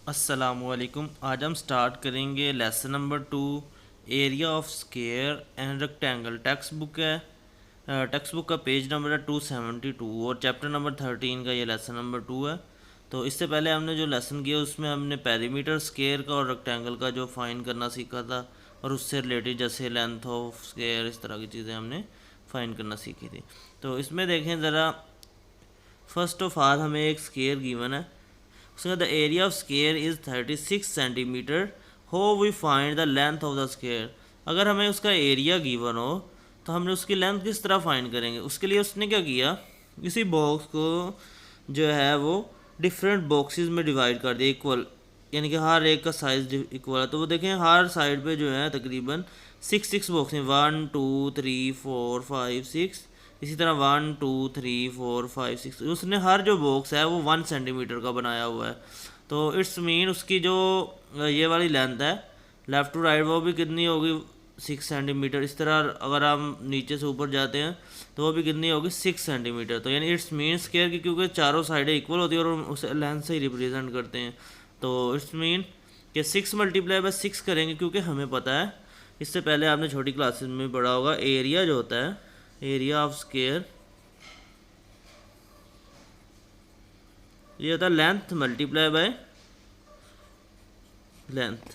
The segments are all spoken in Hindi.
अस्सलामुअलैकुम। आज हम स्टार्ट करेंगे lesson number 2, area of square and rectangle. Text book है, टेक्स्ट बुक का पेज नंबर है 272 और चैप्टर नंबर 13 का ये लेसन नंबर 2 है। तो इससे पहले हमने जो लेसन किया उसमें हमने पेरीमीटर स्क्वायर का और रेक्टेंगल का जो फाइंड करना सीखा था, और उससे रिलेटेड जैसे लेंथ ऑफ स्क्वायर इस तरह की चीज़ें हमने फाइंड करना सीखी थी। तो इसमें देखें ज़रा, फर्स्ट ऑफ ऑल हमें एक स्क्वायर गिवन है। So the area of square is 36 centimeter. How we find the length of the square? अगर हमें उसका एरिया गिवन हो तो हमने उसकी लेंथ किस तरह फाइंड करेंगे? उसके लिए उसने क्या किया, इसी बॉक्स को जो है वो डिफरेंट बॉक्सेस में डिवाइड कर दिया इक्वल, यानी कि हर एक का साइज इक्वल है। तो वो देखें हर साइड पे जो है तकरीबन 6 बॉक्स हैं, 1 2 3 4 5 6। इसी तरह 1 2 3 4 5 6, उसने हर जो बॉक्स है वो 1 सेंटीमीटर का बनाया हुआ है। तो इट्स मीन उसकी जो ये वाली लेंथ है लेफ़्ट टू राइट वो भी कितनी होगी, 6 सेंटीमीटर। इस तरह अगर हम नीचे से ऊपर जाते हैं तो वो भी कितनी होगी, 6 सेंटीमीटर। तो यानी इट्स मीन स्क्वायर की, क्योंकि चारों साइडें इक्वल होती है और उसे लेंथ से ही रिप्रेजेंट करते हैं। तो इट्स मीन कि 6 मल्टीप्लाई बाय 6 करेंगे, क्योंकि हमें पता है, इससे पहले आपने छोटी क्लासेस में पढ़ा होगा, एरिया जो होता है, एरिया ऑफ स्क्वायर, ये होता है लेंथ मल्टीप्लाई बाय लेंथ।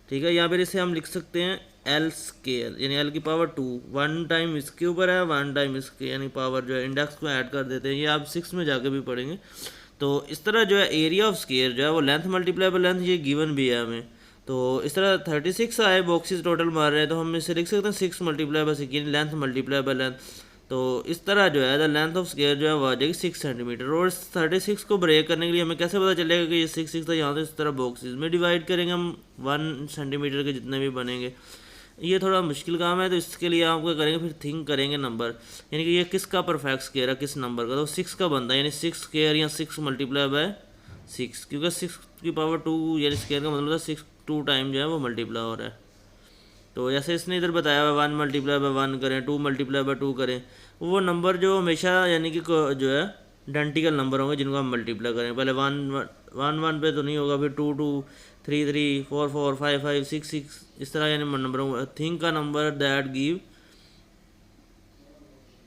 ठीक है, यहाँ पर इसे हम लिख सकते हैं एल स्क्वायर, यानी एल की पावर 2, 1 टाइम इसके ऊपर है 1 टाइम इसके, यानी पावर जो है इंडेक्स को ऐड कर देते हैं। ये आप 6 में जाके भी पढ़ेंगे। तो इस तरह जो है एरिया ऑफ स्क्वायर जो है वो लेंथ मल्टीप्लाई बाय लेंथ, ये गिवन भी है हमें। तो इस तरह 36 आए बॉक्सेस टोटल मार रहे हैं, तो हम इसे लिख सकते हैं 6 मल्टीप्लाई बाय 6, यानी लेंथ मल्टीप्लाई बाय लेंथ। तो इस तरह जो है द लेंथ ऑफ स्क्वायर जो है वो आ जाएगी 6 सेंटीमीटर। और इस 36 को ब्रेक करने के लिए हमें कैसे पता चलेगा कि ये 6 था, यहाँ से इस तरह बॉक्सेस में डिवाइड करेंगे हम 1 सेंटीमीटर के जितने भी बनेंगे। ये थोड़ा मुश्किल काम है, तो इसके लिए आप क्या करेंगे, फिर थिंक करेंगे नंबर, यानी कि ये किसका परफेक्ट स्क्वायर है, किस नंबर का। तो 6 का बनता है, यानी 6 स्क्वायर या 6 मल्टीप्लाई बाय 6, क्योंकि 6 की पावर 2, यानी स्क्वायर का मतलब था 6 2 टाइम जो है वो मल्टीप्लाई हो रहा है। तो जैसे इसने इधर बताया हुआ 1 मल्टीप्लाई बाय 1 करें, 2 मल्टीप्लाई बाय 2 करें, वो नंबर जो हमेशा यानी कि जो है आइडेंटिकल नंबर होंगे जिनको हम मल्टीप्लाई करें। पहले 1 1 पे तो नहीं होगा, फिर 2 2 3 3 4 4 5 5 6 6, इस तरह यानी नंबर होंगे। थिंक का number that give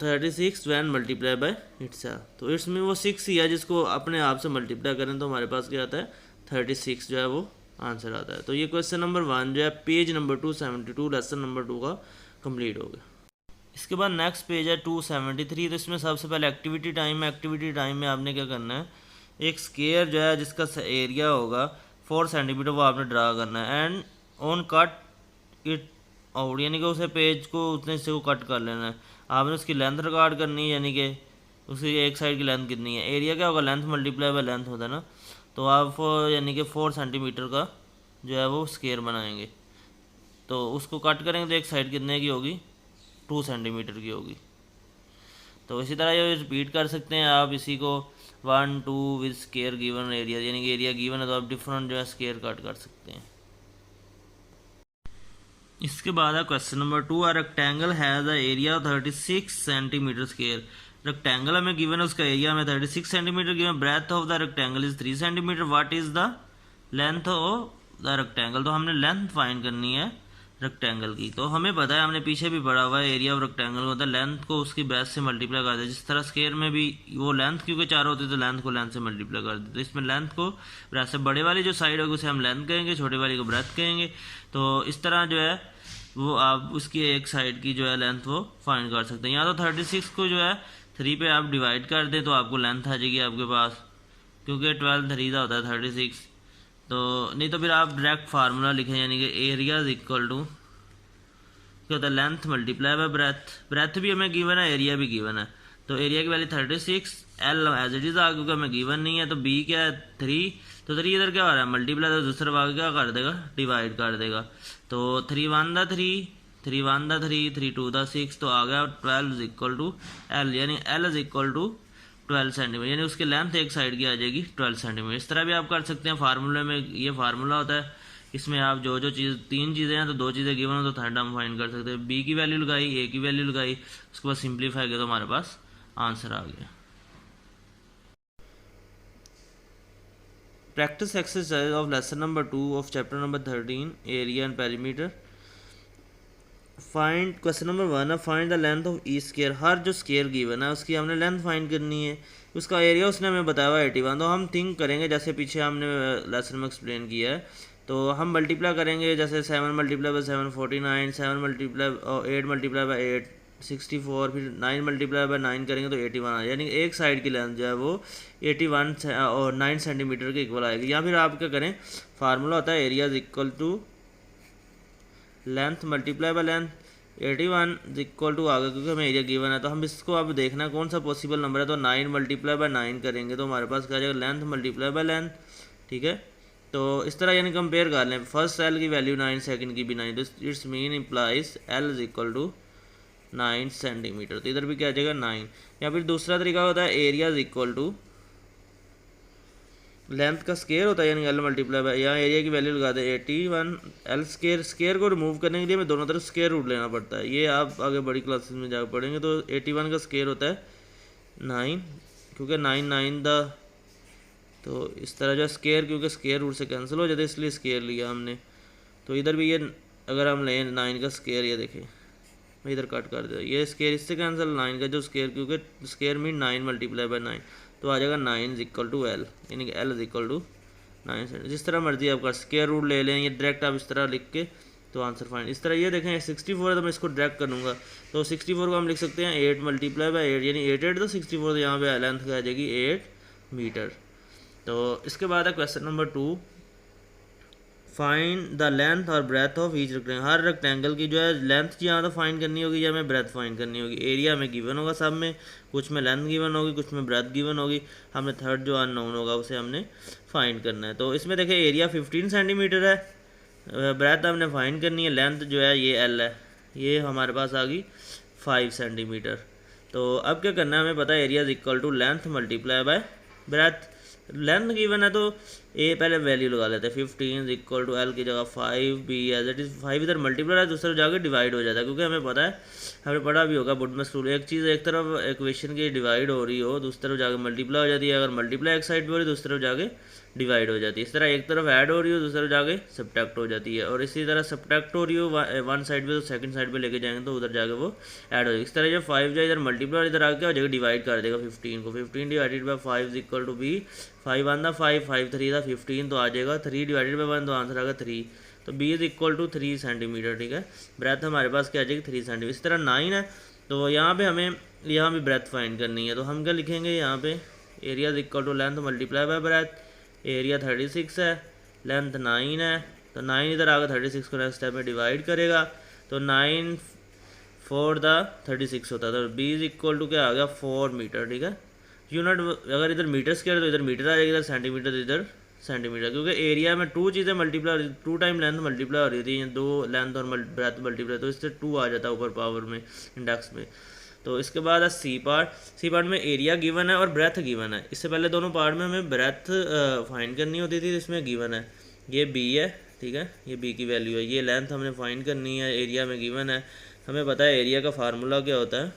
36 when multiply by its. तो इट्स में वो 6 ही है, जिसको अपने आप से मल्टीप्लाई करें तो हमारे पास क्या आता है, 36 जो है वो आंसर आता है। तो ये क्वेश्चन नंबर 1 जो है पेज नंबर 272 लेसन नंबर 2 का कंप्लीट हो गया। इसके बाद नेक्स्ट पेज है 273। तो इसमें सबसे पहले एक्टिविटी टाइम है। एक्टिविटी टाइम में आपने क्या करना है, एक स्क्वायर जो है जिसका एरिया होगा 4 सेंटीमीटर वो आपने ड्रा करना है, and on cut it out, यानी कि उसे पेज को उतने हिस्से को कट कर लेना है। आपने उसकी लेंथ रिकॉर्ड करनी है, यानी कि उसकी एक साइड की लेंथ कितनी है। एरिया क्या होगा, लेंथ मल्टीप्लाई बाय लेंथ होता है ना। तो आप यानी कि 4 सेंटीमीटर का जो है वो स्क्वायर बनाएंगे, तो उसको कट करेंगे तो एक साइड कितने की होगी, 2 सेंटीमीटर की होगी। तो इसी तरह ये रिपीट कर सकते हैं आप इसी को, 1 2 विद स्क्वायर गिवन एरिया, यानी कि एरिया गिवन है तो आप डिफरेंट जो है स्क्वायर कट कर सकते हैं। इसके बाद है question number 2, a rectangle has a area 36 centimetre square. Rectangle हमें गिवन है, उसका एरिया हमें 36 centimetre given, breadth of the rectangle is 3 centimetre, what is the length of the rectangle. तो हमने लेंथ फाइंड करनी है रेक्टेंगल की। तो हमें पता है, हमने पीछे भी पढ़ा हुआ है, एरिया ऑफ रेक्टेंगल होता है लेंथ को उसकी ब्रेथ से मल्टीप्लाई कर देते, जिस तरह स्क्वायर में भी वो लेंथ क्योंकि 4 होती है तो लेंथ को लेंथ से मल्टीप्लाई कर देते। तो इसमें लेंथ को ब्रेथ से, बड़े वाली जो साइड होगी उसे हम लेंथ कहेंगे, छोटे वाली को ब्रेथ कहेंगे। तो इस तरह जो है वो आप उसकी एक साइड की जो है लेंथ वो फाइंड कर सकते हैं। या तो 36 को जो है 3 पे आप डिवाइड कर दें तो आपको लेंथ आ जाएगी आपके पास, क्योंकि 12 3 का होता है 36। तो नहीं तो फिर आप डायरेक्ट फार्मूला लिखें, यानी कि एरिया इज इक्वल टू क्या होता है, length multiply by breadth. Breadth भी हमें गिवन है, एरिया भी गिवन है। तो एरिया की value 36, L as it is आ, क्योंकि हमें गिवन नहीं है। तो बी क्या है 3, तो 3 इधर क्या हो रहा है मल्टीप्लाई, तो दूसरा भाग क्या कर देगा, डिवाइड कर देगा। तो 3 1 दा 3, 3 1 दा 3, 3 2 दा 6, तो आ गया 12 इज इक्वल टू एल, यानी l is equal to 12 centimetre, यानी उसकी लेंथ एक साइड की आ जाएगी 12 सेंटीमीटर। इस तरह भी आप कर सकते हैं, फार्मूले में ये फार्मूला होता है, इसमें आप जो जो चीज़ 3 चीज़ें हैं तो 2 चीज़ें गिवन हो तो थर्ड हम फाइंड कर सकते हैं। बी की वैल्यू लगाई, ए की वैल्यू लगाई, उसके बाद सिंप्लीफाई किया तो हमारे पास आंसर आ गया। Practice exercise of lesson number 2 of chapter number 13 area and perimeter. Find question number 1 है find the length of each square. हर जो स्केयर गिवन है उसकी हमने लेंथ फाइंड करनी है। उसका एरिया उसने हमें बताया हुआ 81। तो हम थिंक करेंगे जैसे पीछे हमने लेसन में एक्सप्लेन किया है, तो हम मल्टीप्लाई करेंगे जैसे 7 multiply by 7 49, 7 multiply 8 multiply by 8 64, फिर 9 मल्टीप्लाई बाई 9 करेंगे तो 81 आ, यानी एक साइड की लेंथ जो है वो 81 और 9 सेंटीमीटर के इक्वल आएगी। या फिर आप क्या करें, फार्मूला होता है area is equal to length multiply by length. 81 is equal to आ गया क्योंकि हमें एरिया गिवन है। तो हम इसको अब देखना है कौन सा पॉसिबल नंबर है। तो 9 मल्टीप्लाई बाय 9 करेंगे तो हमारे पास क्या आ जाएगा, लेंथ मल्टीप्लाई बाय लेंथ। ठीक है, तो इस तरह यानी कंपेयर कर लें। फर्स्ट एल की वैल्यू 9, सेकंड की भी 9, तो it's mean implies l is equal to 9 centimetre. तो इधर भी क्या आ जाएगा 9। या फिर दूसरा तरीका होता है area is equal to length का स्केयर होता है यानी एल मल्टीप्लाई बाय, यहाँ एरिया की वैल्यू लगा दें 81 एल स्केयर। स्केयर को रिमूव करने के लिए हमें दोनों तरफ स्केयर रूट लेना पड़ता है, ये आप आगे बड़ी क्लासेस में जाकर पढ़ेंगे। तो 81 का स्केयर होता है 9, क्योंकि 9 9 द, तो इस तरह जो स्केयर, क्योंकि स्केयर रूट से कैंसिल हो जाता है इसलिए स्केयर लिया हमने। तो इधर भी ये अगर हम लें 9 का स्केयर, ये देखें मैं इधर कट कर दिया, ये स्केयर इससे कैंसिल, 9 का जो स्केयर, क्योंकि स्केयर मीन 9 मल्टीप्लाई बाय 9, तो आ जाएगा 9 इज इक्वल टू एल, यानी कि l is equal to 9 centimetre. जिस तरह मर्जी आपका स्केयर रूट ले लें, ये डायरेक्ट आप इस तरह लिख के तो आंसर फाइंड। इस तरह ये देखें 64 है तो मैं इसको डायरेक्ट करूँगा, तो 64 को हम लिख सकते हैं 8 मल्टीप्लाई बाय 8, यानी 8 8 तो 64, तो यहाँ पे लेंथ आ जाएगी 8 मीटर। तो इसके बाद है question number 2, find the length और ब्रेथ ऑफ ईच रेक्टेंगल। हर रेक्टेंगल की जो है लेंथ यहाँ तो फाइंड करनी होगी या हमें ब्रेथ फाइंड करनी होगी। एरिया में गिवन होगा सब में, कुछ में लेंथ गिवन होगी, कुछ में ब्रेथ गिवन होगी। हमने थर्ड जो अननोन होगा उसे हमने फाइंड करना है। तो इसमें देखें एरिया 15 सेंटीमीटर है, ब्रेथ हमने फाइंड करनी है, लेंथ जो है ये एल है, ये हमारे पास आ गई 5 सेंटीमीटर। तो अब क्या करना है, हमें पता है area is equal to length multiply by breadth. Length given है तो ए पहले वैल्यू लगा लेते हैं, 15 इक्वल टू एल की जगह 5 बी एज इट इज़ 5 इधर मल्टीप्लाई है, दूसरी जाकर डिवाइड हो जाता है, क्योंकि हमें पता है, हमने पढ़ा भी होगा बुड में स्कूल, एक चीज़ एक तरफ इक्वेशन की डिवाइड हो रही हो दूसरी तरफ जाकर मल्टीप्लाई हो जाती है। अगर मल्टीप्लाई एक साइड पर हो रही है दूसरी तरफ जाके डिवाइड हो जाती है। इस तरह एक तरफ ऐड हो रही हो दूसरी तरफ जाके सब्ट्रैक्ट हो जाती है, और इसी तरह सब्ट्रैक्ट हो रही हो वन साइड पे तो सेकंड साइड पे लेके जाएंगे तो उधर जाके वो ऐड हो जाएगी। इस तरह जो 5 जो इधर मल्टीप्लाई और इधर आके क्या हो जाएगा, डिवाइड कर देगा 15 को। 15 divided by 5 is equal to b, 5 1 था 5, 5 3 था 15, तो आ जाएगा 3 डिवाइडेड बाई 1, तो आंसर आएगा 3। तो b is equal to 3 centimetre. ठीक है, ब्रेथ हमारे पास क्या आ जाएगी 3 सेंटीमीटर। इस तरह 9 है, तो यहाँ पे हमें यहाँ भी ब्रेथ फाइंड करनी है। तो हम क्या लिखेंगे यहाँ पे, area is equal to length multiply by breadth. Area 36 है, लेंथ 9 है, तो 9 इधर आकर 36 को नेक्स्ट स्टेप में डिवाइड करेगा, तो 9 4 द 36 होता है। तो बी इज इक्वल टू क्या आ गया 4 मीटर। ठीक है, यूनिट अगर इधर मीटर स्क्वायर तो इधर मीटर आ जाएगा, इधर सेंटीमीटर तो इधर सेंटीमीटर, क्योंकि एरिया में 2 चीज़ें मल्टीप्लाई हो रही, 2 टाइम लेंथ मल्टीप्लाई हो रही थी, 2 लेंथ और ब्रेथ मल्टीप्लाई, तो इससे 2 आ जाता है ऊपर पावर में इंडेक्स में। तो इसके बाद है सी पार्ट। सी पार्ट में एरिया गिवन है और ब्रेथ गिवन है। इससे पहले दोनों पार्ट में हमें ब्रेथ फाइंड करनी होती थी, इसमें गिवन है, ये बी है। ठीक है, ये बी की वैल्यू है, ये लेंथ हमने फाइंड करनी है, एरिया में गिवन है। हमें पता है एरिया का फार्मूला क्या होता है,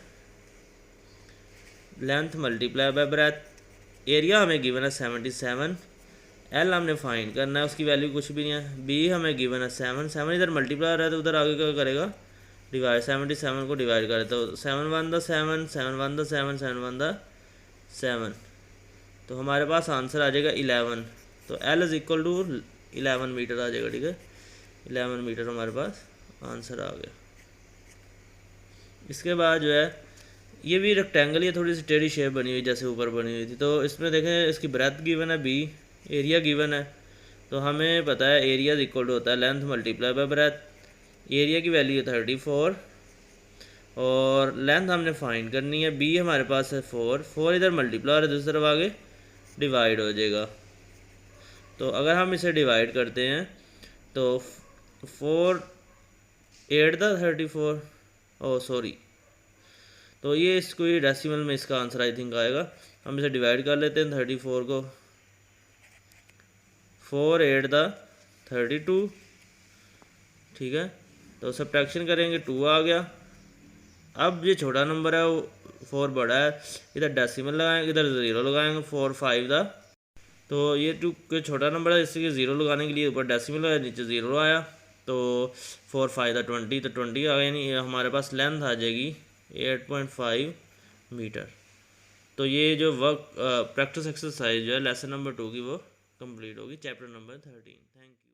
length multiply by breadth. Area हमें गिवन है 77, एल हमने फाइंड करना है, उसकी वैल्यू कुछ भी नहीं है। बी हमें गिवन है 7, 7 इधर मल्टीप्लाई हो रहा है तो उधर आगे क्या करेगा, डिवाइड, 77 को डिवाइड करें तो 7 1 द 7, 7 1 द 7, 7 1 द 7, तो हमारे पास आंसर आ जाएगा 11। तो L is equal to 11 metre आ जाएगा। ठीक है, 11 मीटर हमारे पास आंसर आ गया। इसके बाद जो है ये भी रेक्टेंगल, ये थोड़ी सी टेढ़ी शेप बनी हुई जैसे ऊपर बनी हुई थी। तो इसमें देखें इसकी ब्रेथ गिवन है बी, एरिया गिवन है, तो हमें पता है एरिया इज इक्वल टू होता है length multiply by breadth. Area की वैल्यू है 34 और लेंथ हमने फाइंड करनी है, बी हमारे पास है 4, 4 इधर मल्टीप्लाई और दूसरी तरफ आगे डिवाइड हो जाएगा। तो अगर हम इसे डिवाइड करते हैं तो 4 8 था 34, ओ सॉरी, तो ये इसको ये डेसिमल में इसका आंसर आई थिंक आएगा। हम इसे डिवाइड कर लेते हैं 34 को, 4 8 था 32। ठीक है, तो सब्ट्रैक्शन करेंगे 2 आ गया। अब ये छोटा नंबर है, 4 बड़ा है, इधर डेसिमल लगाएंगे, इधर 0 लगाएंगे, 4 5 दा तो ये कोई छोटा नंबर है, इसके ज़ीरो लगाने के लिए ऊपर डेसिमल आया, नीचे ज़ीरो आया, तो 4×5 = 20, तो 20 आ गया। नहीं, हमारे पास लेंथ आ जाएगी 8.5 मीटर। तो ये जो वर्क प्रैक्टिस एक्सरसाइज जो है लेसन नंबर 2 की वो कंप्लीट होगी, चैप्टर नंबर 13। Thank you.